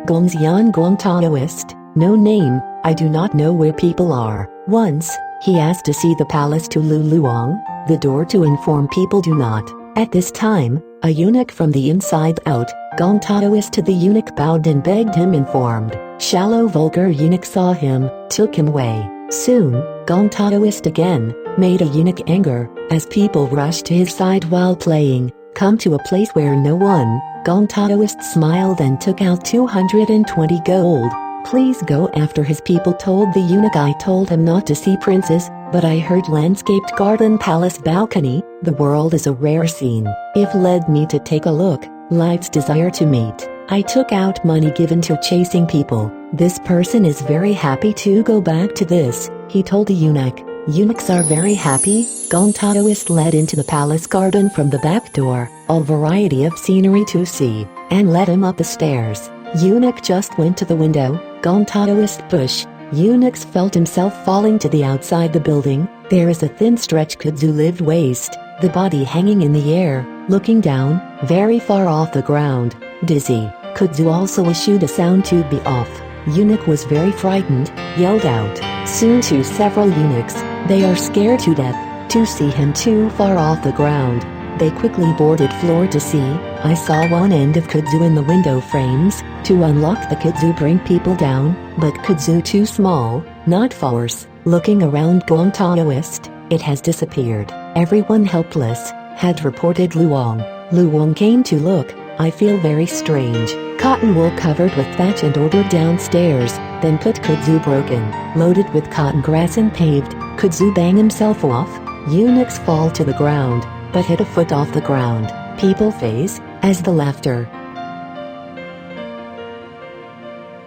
Gong Xian Gong Taoist, no name, I do not know where people are. Once, he asked to see the palace to Lu Lu Wang, the door to inform people do not. At this time, a eunuch from the inside out, Gong Taoist to the eunuch bowed and begged him informed. Shallow vulgar eunuch saw him, took him away. Soon, Gong Taoist again, made a eunuch anger, as people rushed to his side while playing, come to a place where no one. Gong Taoist smiled and took out 220 gold. Please go after his people, told the eunuch. I told him not to see princes, but I heard landscaped garden palace balcony, the world is a rare scene. If led me to take a look, life's desire to meet. I took out money given to chasing people. This person is very happy to go back to this, he told the eunuch. Eunuchs are very happy. Gong Taoist led into the palace garden from the back door, all variety of scenery to see, and led him up the stairs. Eunuch just went to the window. Gong Taoist push. Eunuchs felt himself falling to the outside the building. There is a thin stretch kudzu lived waist, the body hanging in the air, looking down, very far off the ground, dizzy. Kudzu also issued a sound to be off. Eunuch was very frightened, yelled out. Soon to several eunuchs, they are scared to death, to see him too far off the ground. They quickly boarded floor to see. I saw one end of kudzu in the window frames. To unlock the kudzu bring people down, but kudzu too small, not force. Looking around Gong Taoist, it has disappeared. Everyone helpless, had reported Lu Wang. Lu Wang came to look. I feel very strange. Cotton wool covered with thatch and ordered downstairs, then put kudzu broken, loaded with cotton grass and paved. Kudzu bang himself off. Eunuchs fall to the ground, but hit a foot off the ground. People face, as the laughter.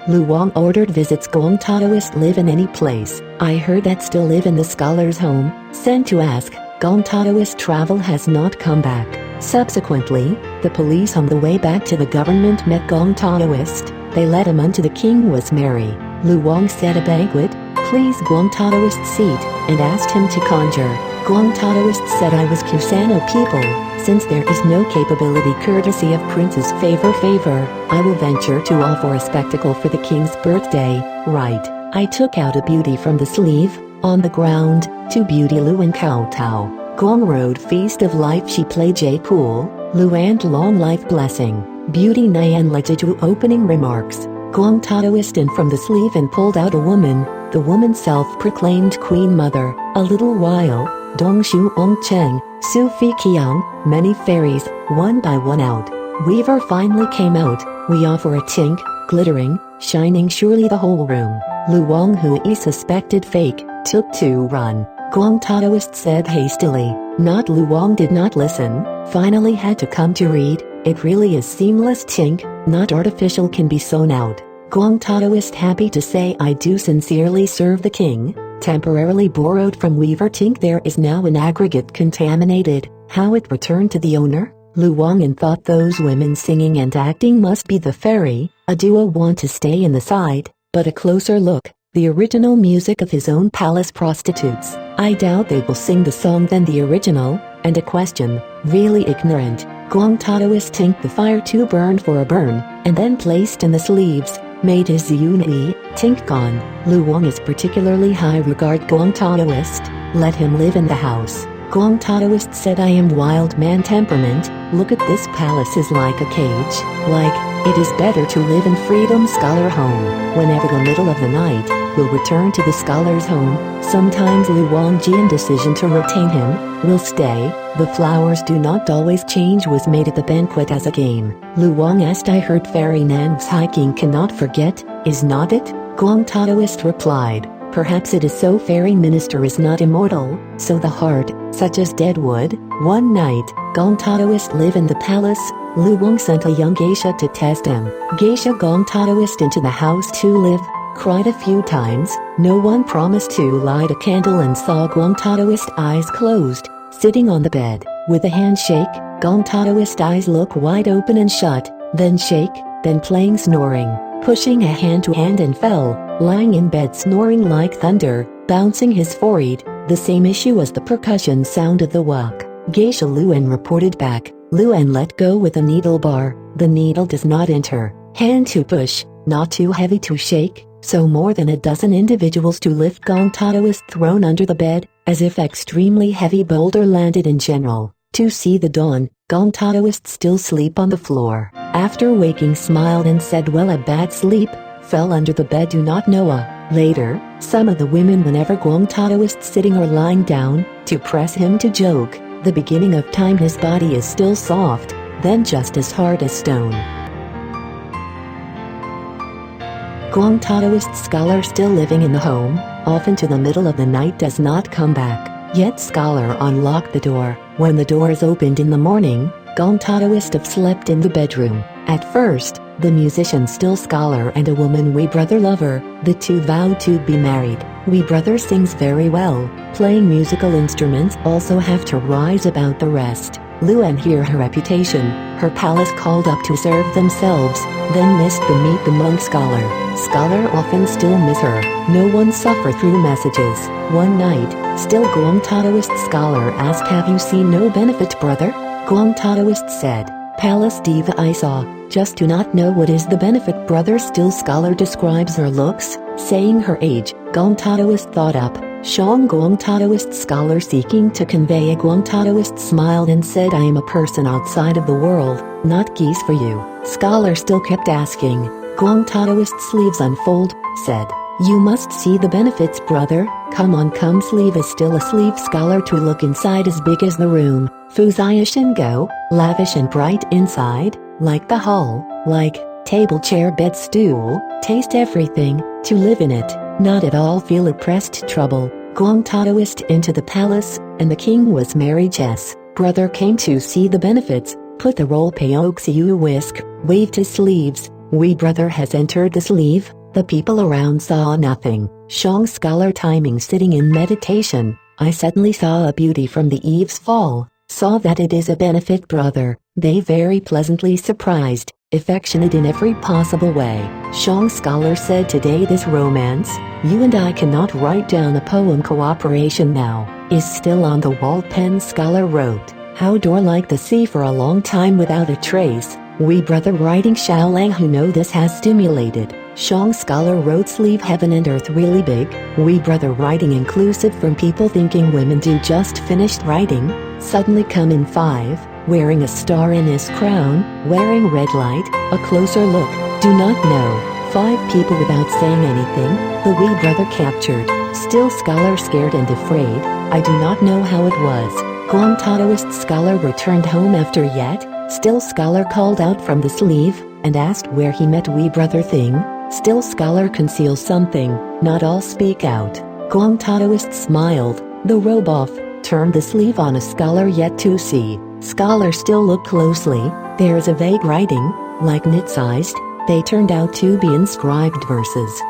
Lu Wang ordered visits. Gong Taoist live in any place. I heard that still live in the scholar's home, sent to ask. Gong Taoist travel has not come back. Subsequently, the police on the way back to the government met Gong Taoist. They led him unto the king was merry. Lu Wang said a banquet, please Gong Taoist seat, and asked him to conjure. Gong Taoist said I was Kusano people, since there is no capability courtesy of prince's favor, I will venture to offer a spectacle for the king's birthday, right. I took out a beauty from the sleeve, on the ground, to beauty Lu and Kowtow. Gong Road Feast of Life she played J Pool, Lu and long life blessing, beauty Nyan Lejitu opening remarks. Gong Taoist in from the sleeve and pulled out a woman, the woman self-proclaimed queen mother. A little while, Dong Shu Ong Cheng, Su Fi Kiang, many fairies, one by one out. Weaver finally came out. We offer a tink, glittering, shining surely the whole room. Lu Wang who is suspected fake, took to run. Gong Taoist said hastily. Not Lu Wang did not listen, finally had to come to read. It really is seamless tink, not artificial can be sewn out. Gong Taoist happy to say I do sincerely serve the king. Temporarily borrowed from Weaver tink there is now an aggregate contaminated. How it returned to the owner? Lu Wang and thought those women singing and acting must be the fairy. A duo want to stay in the side, but a closer look, the original music of his own palace prostitutes. I doubt they will sing the song than the original, and a question, really ignorant. Gong Taoist tink the fire to burn for a burn, and then placed in the sleeves, made his Eunuch tink gone. Lu Wang is particularly high regard Gong Taoist, let him live in the house. Gong Taoist said I am wild man temperament, look at this palace is like a cage, it is better to live in freedom scholar home. Whenever the middle of the night, will return to the scholar's home. Sometimes Lu Wang Jian decision to retain him, will stay. The flowers do not always change was made at the banquet as a game. Lu Wang asked I heard fairy Nan's hiking cannot forget, is not it? Gong Taoist replied, perhaps it is so fairy minister is not immortal, so the heart, such as dead wood. One night, Gong Taoist live in the palace. Lu Wang sent a young geisha to test him. Geisha Gong Taoist into the house to live, cried a few times. No one promised to light a candle and saw Gong Taoist eyes closed, sitting on the bed, with a handshake. Gong Taoist eyes look wide open and shut, then shake, then playing snoring, pushing a hand to hand and fell, lying in bed snoring like thunder, bouncing his forehead, the same issue as the percussion sound of the wok. Geisha Luan reported back. Luan let go with a needle bar, the needle does not enter. Hand to push, not too heavy to shake, so more than a dozen individuals to lift Gong Taoist thrown under the bed, as if extremely heavy boulder landed in general. To see the dawn, Gong Taoist still sleep on the floor. After waking smiled and said well a bad sleep, fell under the bed do not know a. Later, some of the women whenever Gong Taoist sitting or lying down, to press him to joke, the beginning of time his body is still soft, then just as hard as stone. Gong Taoist scholar still living in the home, often to the middle of the night does not come back, yet scholar unlock the door. When the door is opened in the morning, Gong Taoist have slept in the bedroom. At first, the musician still scholar and a woman we brother lover, the two vow to be married. We brother sings very well, playing musical instruments also have to rise about the rest. Lu and hear her reputation, her palace called up to serve themselves, then missed the meet the monk scholar. Scholar often still miss her, no one suffer through messages. One night, still Gong Taoist scholar asked have you seen no benefit brother? Gong Taoist said, Palace diva I saw, just do not know what is the benefit brother still scholar describes her looks, saying her age. Gong Taoist thought up. Shang Gong Taoist scholar seeking to convey a Gong Taoist smiled and said I am a person outside of the world, not geese for you. Scholar still kept asking. Gong Taoist sleeves unfold, said, you must see the benefits brother, come on come sleeve is still a sleeve scholar to look inside as big as the room, fuziish and go, lavish and bright inside, like the hall, like, table chair bed stool, taste everything, to live in it, not at all feel oppressed trouble. Gong Taoist into the palace, and the king was married yes, brother came to see the benefits, put the roll peoxiu whisk, waved his sleeves, we brother has entered the sleeve, the people around saw nothing, Shang scholar timing sitting in meditation, I suddenly saw a beauty from the eaves fall, saw that it is a benefit brother, they very pleasantly surprised, affectionate in every possible way. Shang scholar said today this romance, you and I cannot write down a poem cooperation now, is still on the wall pen scholar wrote, how door like the sea for a long time without a trace, we brother writing Xiaolang who know this has stimulated. Shang scholar wrote sleeve heaven and earth really big, we brother writing inclusive from people thinking women do just finished writing, suddenly come in 5, wearing a star in his crown, wearing red light, a closer look, do not know, 5 people without saying anything, the wee brother captured, still scholar scared and afraid, I do not know how it was, Gong Taoist scholar returned home after yet, still scholar called out from the sleeve, and asked where he met wee brother thing, still scholar conceals something, not all speak out, Gong Taoist smiled, the robe off, turned the sleeve on a scholar yet to see, scholar still look closely, there is a vague writing, like knit-sized, they turned out to be inscribed verses.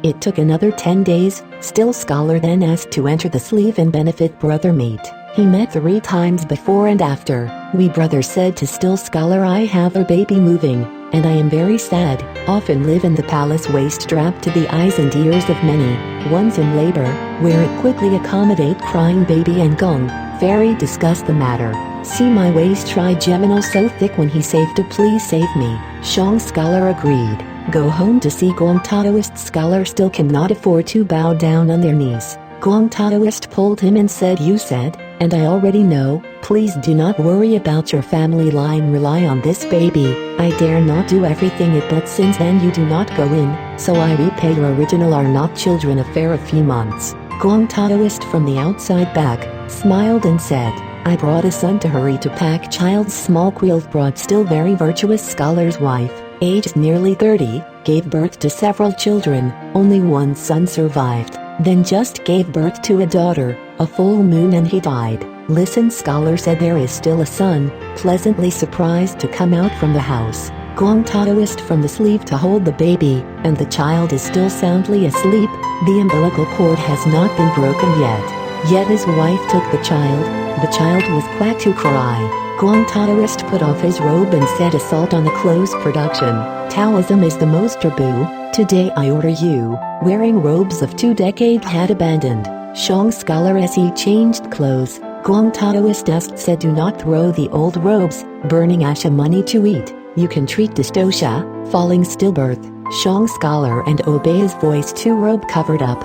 It took another 10 days, still scholar then asked to enter the sleeve and benefit brother meet. He met 3 times before and after, we brother said to still scholar I have a baby moving, and I am very sad, often live in the palace waist strapped to the eyes and ears of many, ones in labor, where it quickly accommodate crying baby and Gong, very discuss the matter, see my waist trigeminal so thick when he saved to please save me, Shang scholar agreed, go home to see Gong Taoist scholar still cannot afford to bow down on their knees, Gong Taoist pulled him and said you said, and I already know, please do not worry about your family line rely on this baby, I dare not do everything it but since then you do not go in, so I repay your original are not children affair a few months. Gong Taoist from the outside back, smiled and said, I brought a son to hurry to pack child's small quilt brought still very virtuous scholar's wife, aged nearly 30, gave birth to several children, only one son survived, then just gave birth to a daughter, a full moon and he died. Listen scholar said there is still a son, pleasantly surprised to come out from the house, Gong Taoist from the sleeve to hold the baby, and the child is still soundly asleep, the umbilical cord has not been broken yet his wife took the child was quack to cry, Gong Taoist put off his robe and set assault on the clothes production, Taoism is the most taboo, today I order you, wearing robes of 2 decades had abandoned, Shang scholar as he changed clothes, Gong Taoist said do not throw the old robes, burning asha money to eat, You can treat dystocia, falling stillbirth, Shang scholar and obey his voice to robe covered up.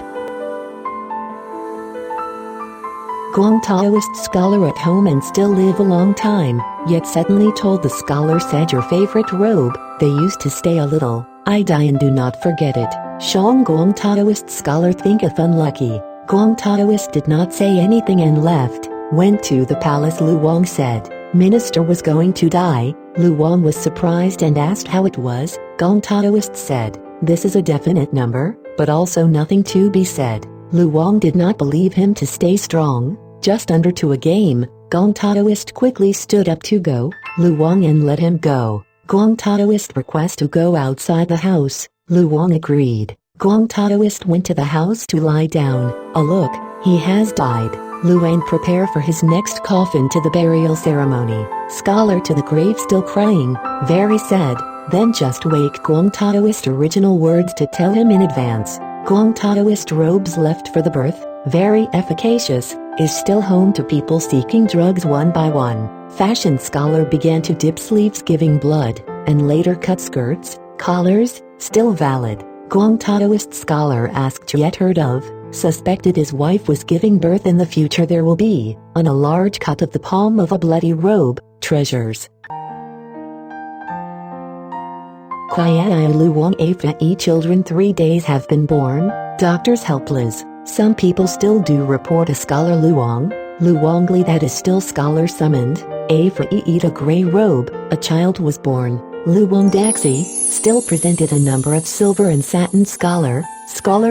Gong Taoist scholar at home and still live a long time, yet suddenly told the scholar said your favorite robe, they used to stay a little, I die and do not forget it. Shang Gong Taoist scholar thinketh unlucky. Gong Taoist did not say anything and left, went to the palace. Lu Wang said, minister was going to die. Lu Wang was surprised and asked how it was. Gong Taoist said, this is a definite number, but also nothing to be said. Lu Wang did not believe him to stay strong, just under to a game. Gong Taoist quickly stood up to go, Lu Wang and let him go. Gong Taoist request to go outside the house, Lu Wang agreed. Gong Taoist went to the house to lie down. Look, he has died. Lu Wang prepare for his next coffin to the burial ceremony. Scholar to the grave still crying, very sad. Then just wake Gong Taoist original words to tell him in advance. Gong Taoist robes left for the birth, very efficacious, is still home to people seeking drugs one by one. Fashion scholar began to dip sleeves giving blood, and later cut skirts, collars, still valid. Gong Taoist scholar asked yet heard of, suspected his wife was giving birth in the future there will be, on a large cut of the palm of a bloody robe, treasures. Quiet Lu Wang Afa children 3 days have been born, doctors helpless. Some people still do report a scholar Lu Wang Li that is still scholar summoned, Afa eat a grey robe, a child was born. Lu Wang Daxi, still presented a number of silver and satin scholar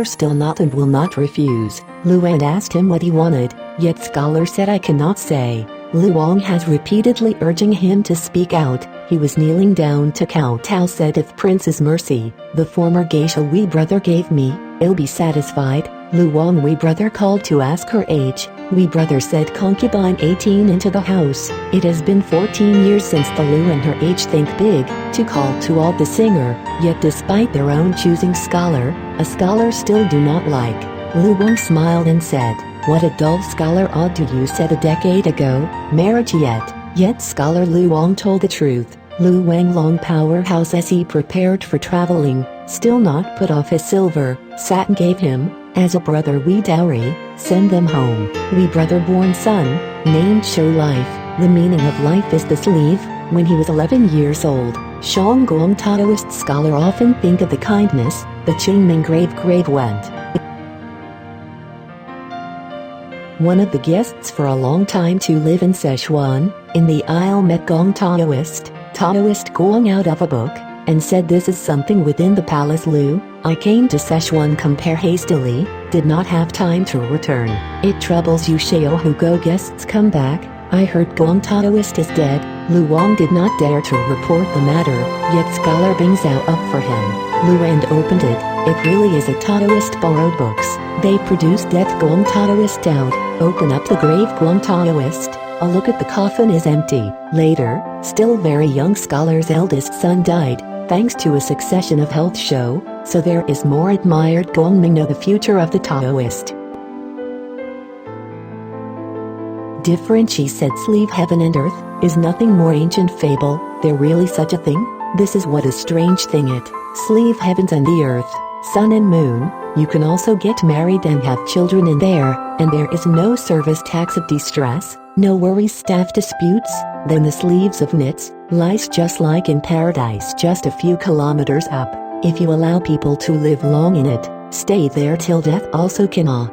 still not and will not refuse. Lu Wang asked him what he wanted, yet scholar said I cannot say. Lu Wang has repeatedly urging him to speak out. He was kneeling down to kowtow said if prince's mercy, the former geisha wee brother gave me, I'll be satisfied. Lu Wang wee brother called to ask her age. Wee brother said concubine 18 into the house. It has been 14 years since the Lu and her age think big, to call to all the singer, yet despite their own choosing scholar, a scholar still do not like. Lu Wang smiled and said, what a dull scholar odd to you said a decade ago, marriage yet scholar Lu Wang told the truth. Lu Wang long powerhouse as he prepared for traveling, still not put off his silver, satin gave him, as a brother wee dowry, send them home. Wee brother born son, named show life, the meaning of life is the sleeve, when he was 11 years old. Shang Gong Taoist scholar often think of the kindness, the Qingming grave went. One of the guests for a long time to live in Sichuan, in the Isle met Gong Taoist going out of a book, and said this is something within the palace Lu, I came to Sichuan compare hastily, did not have time to return. It troubles you Shao who go guests come back, I heard Gong Taoist is dead. Lu Wang did not dare to report the matter, yet scholar brings out up for him. Lu and opened it really is a Taoist borrowed books. They produce death Gong Taoist out, open up the grave Gong Taoist, a look at the coffin is empty. Later, still very young scholar's eldest son died, thanks to a succession of health show, so there is more admired Gong Ming know the future of the Taoist. Different she said sleeve heaven and earth, is nothing more ancient fable, there really such a thing? This is what a strange thing it, sleeve heavens and the earth, sun and moon, you can also get married and have children in there, and there is no service tax of distress, no worries staff disputes, then the sleeves of knits, lies just like in paradise just a few kilometers up, if you allow people to live long in it, stay there till death also cannot.